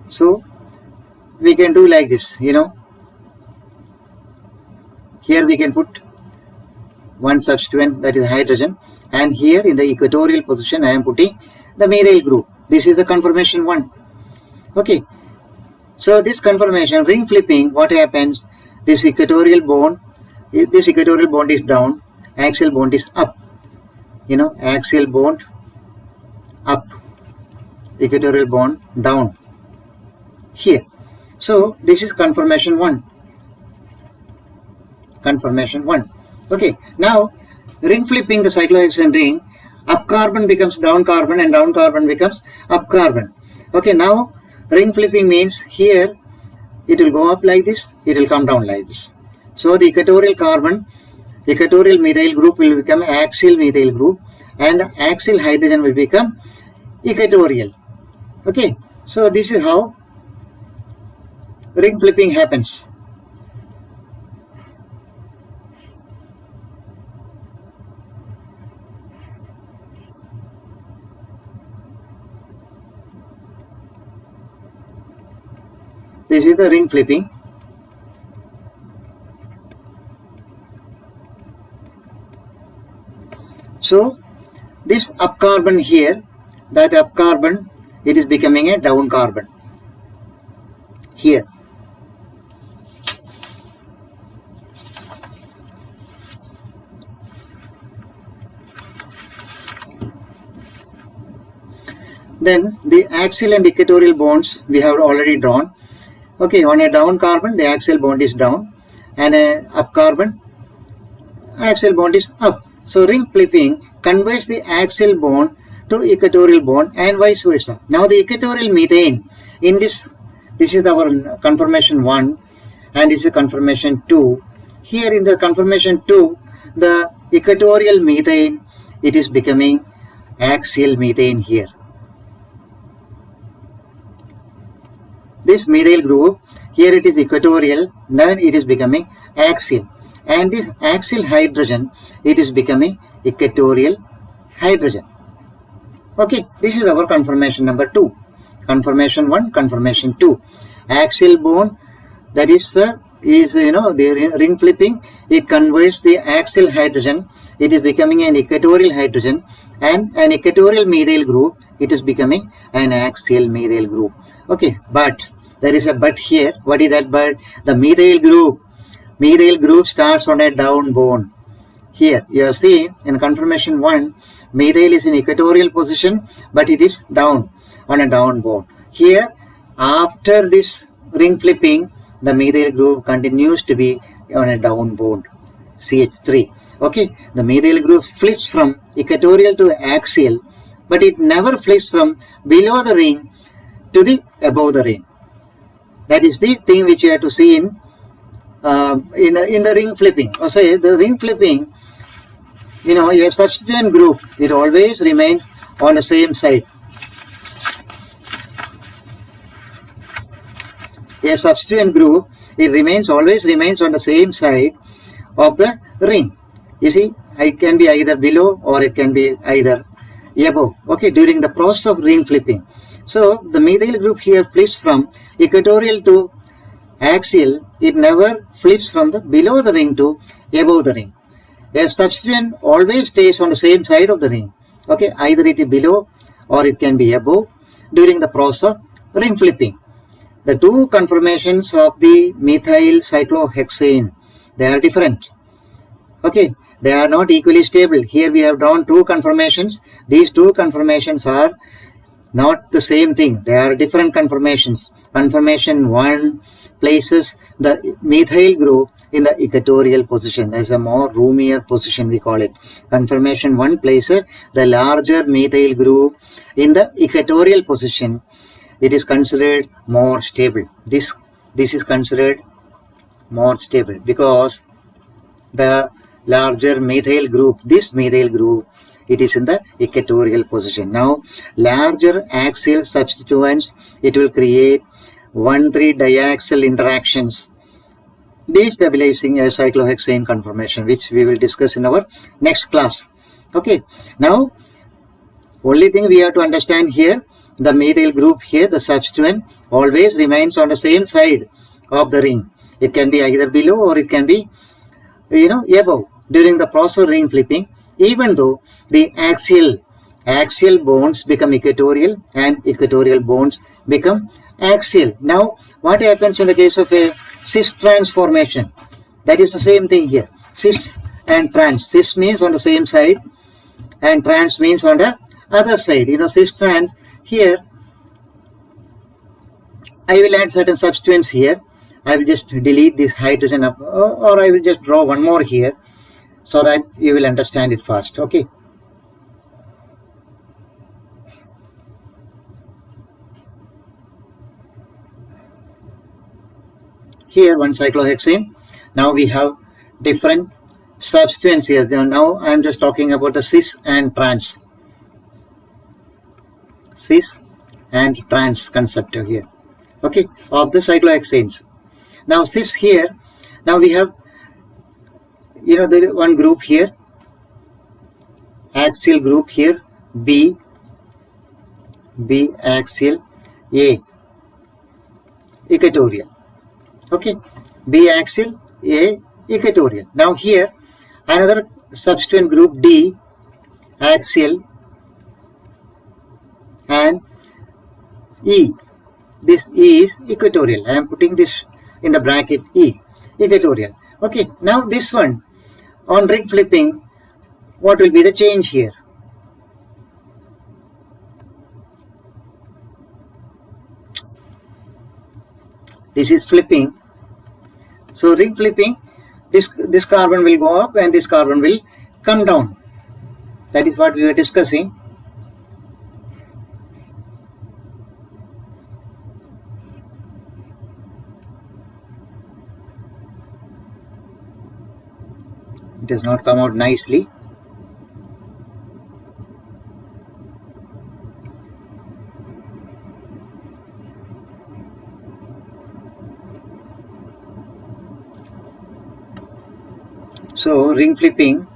So we can do like this, Here we can put one substituent, that is hydrogen, and here in the equatorial position I am putting the methyl group. This is the conformation 1. Okay, so this conformation, ring flipping, what happens? This equatorial bond is down, axial bond is up. Axial bond up, equatorial bond down here. So this is conformation 1. Conformation 1. Okay, now ring flipping the cyclohexane ring, Up carbon becomes down carbon and down carbon becomes up carbon. Okay, now ring flipping means here it will go up like this, it will come down like this. So the equatorial carbon, equatorial methyl group will become axial methyl group and axial hydrogen will become equatorial. Okay, so this is how ring flipping happens. This is the ring flipping. So this up carbon here, that up carbon, it is becoming a down carbon here. Then the axial and equatorial bonds we have already drawn. Okay, on a down carbon, the axial bond is down, and a up carbon, axial bond is up. So ring flipping converts the axial bond to equatorial bond and vice versa. Now the equatorial methane in this is our conformation 1 and this is conformation 2. Here in the conformation 2, the equatorial methane, it is becoming axial methane here. This methyl group, here it is equatorial, then it is becoming axial. And this axial hydrogen, it is becoming equatorial hydrogen. Okay, this is our conformation number 2. Conformation 1, conformation 2. Axial bond, that is the ring flipping, it converts the axial hydrogen, it is becoming an equatorial hydrogen, and an equatorial methyl group, it is becoming an axial methyl group. Okay, but there is a but here. What is that but? The methyl group starts on a down bond. Here you see in conformation 1, methyl is in equatorial position, but it is down on a down bond. Here, after this ring flipping, the methyl group continues to be on a down bond, CH3. Okay, the methyl group flips from equatorial to axial, but it never flips from below the ring to the above the ring. That is the thing which you have to see in the ring flipping. Or say the ring flipping, a substituent group, it always remains on the same side. A substituent group, it always remains on the same side of the ring. You see, it can be either below or it can be either above. Okay, during the process of ring flipping. So the methyl group here flips from equatorial to axial. It never flips from the below the ring to above the ring. A substituent always stays on the same side of the ring. Okay, either it is below or it can be above during the process of ring flipping. The two conformations of the methyl cyclohexane, they are different. Okay, they are not equally stable. Here we have drawn two conformations. These two conformations are not the same thing. They are different conformations. Conformation 1 places the methyl group in the equatorial position. There is a more roomier position, we call it. Conformation 1 places the larger methyl group in the equatorial position. It is considered more stable. This is considered more stable because the larger methyl group, this methyl group, it is in the equatorial position. Now, larger axial substituents, it will create 1,3-diaxial interactions, destabilizing a cyclohexane conformation, which we will discuss in our next class. Okay. Now, only thing we have to understand here, the methyl group here, the substituent, always remains on the same side of the ring. It can be either below or it can be, above during the process of ring flipping, even though the axial bonds become equatorial and equatorial bonds become axial. Now, what happens in the case of a cis transformation? That is the same thing here. Cis and trans. Cis means on the same side and trans means on the other side. Cis trans, here I will add certain substituents here. I will just delete this hydrogen up, or I will just draw one more here so that you will understand it fast. Okay. here one cyclohexane. Now we have different substituents here. Now I am just talking about the cis and trans. Cis and trans concept here. Okay, of the cyclohexanes. Now cis here, now we have, the one group here, axial group here, B axial, A equatorial. Okay, B axial, A equatorial. Now here another substituent group D axial and E. This E is equatorial. I am putting this in the bracket E, equatorial. Okay, now this one on ring flipping, what will be the change here? This is flipping. So ring flipping, this carbon will go up and this carbon will come down. That is what we were discussing. It does not come out nicely. So ring flipping,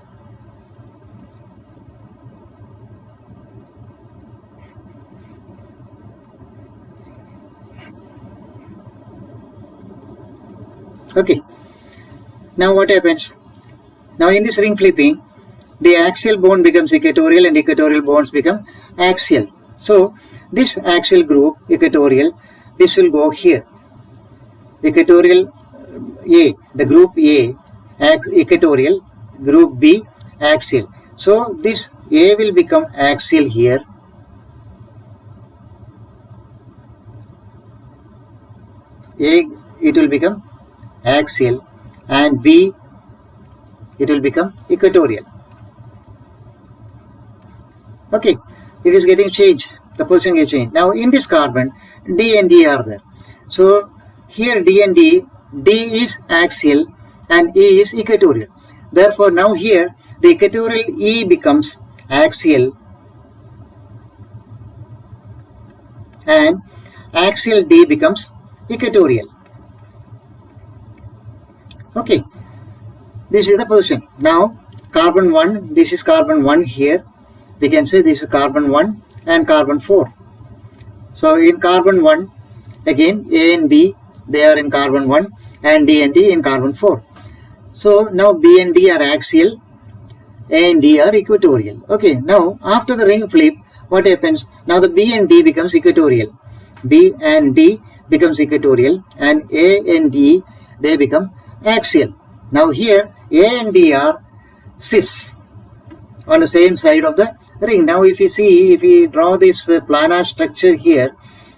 okay. Now what happens? Now in this ring flipping, the axial bond becomes equatorial and equatorial bonds become axial. So this axial group, equatorial, this will go here. Equatorial A, the group A, equatorial, group B, axial. So this A will become axial here. A, it will become axial, and B, it will become equatorial. Okay, it is getting changed. The position gets changed. Now in this carbon, D and D are there. So here D and D is axial and E is equatorial. Therefore now here the equatorial E becomes axial and axial D becomes equatorial. Okay. This is the position. Now carbon 1, this is carbon 1 here. We can say this is carbon 1 and carbon 4. So in carbon 1, again A and B, they are in carbon 1 and D in carbon 4. So now B and D are axial, A and D are equatorial. Okay, now after the ring flip, what happens? Now the B and D becomes equatorial. B and D becomes equatorial and A and D, they become axial. Now here A and D are cis on the same side of the ring. Now if you see, if we draw this planar structure here,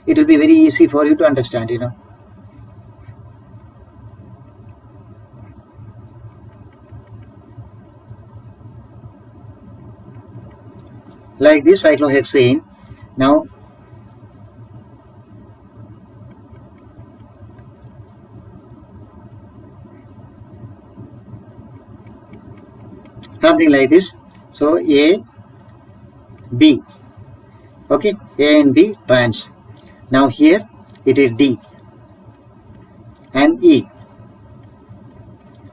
it will be very easy for you to understand, Like this cyclohexane. Now something like this. So A, B. Okay, A and B trans. Now here it is D and E.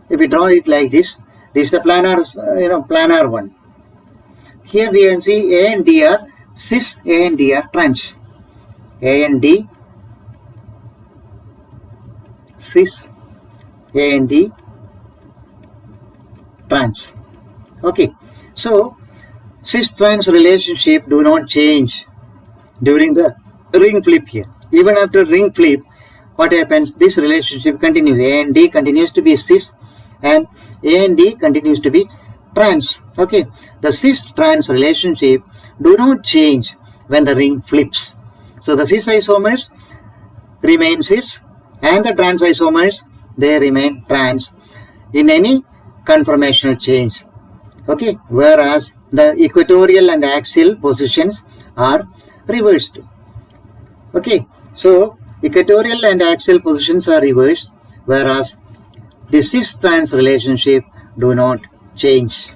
If we draw it like this is the planar, planar one. Here we can see A and D are cis, A and D are trans. A and D cis, A and D trans. Okay, so cis-trans relationship do not change during the ring flip here. Even after ring flip, what happens? This relationship continues. A and D continues to be cis and A and D continues to be trans. Okay, the cis-trans relationship do not change when the ring flips. So the cis isomers remain cis and the trans isomers, they remain trans in any conformational change. Okay, whereas the equatorial and axial positions are reversed. Okay, so equatorial and axial positions are reversed, whereas the cis-trans relationship do not change.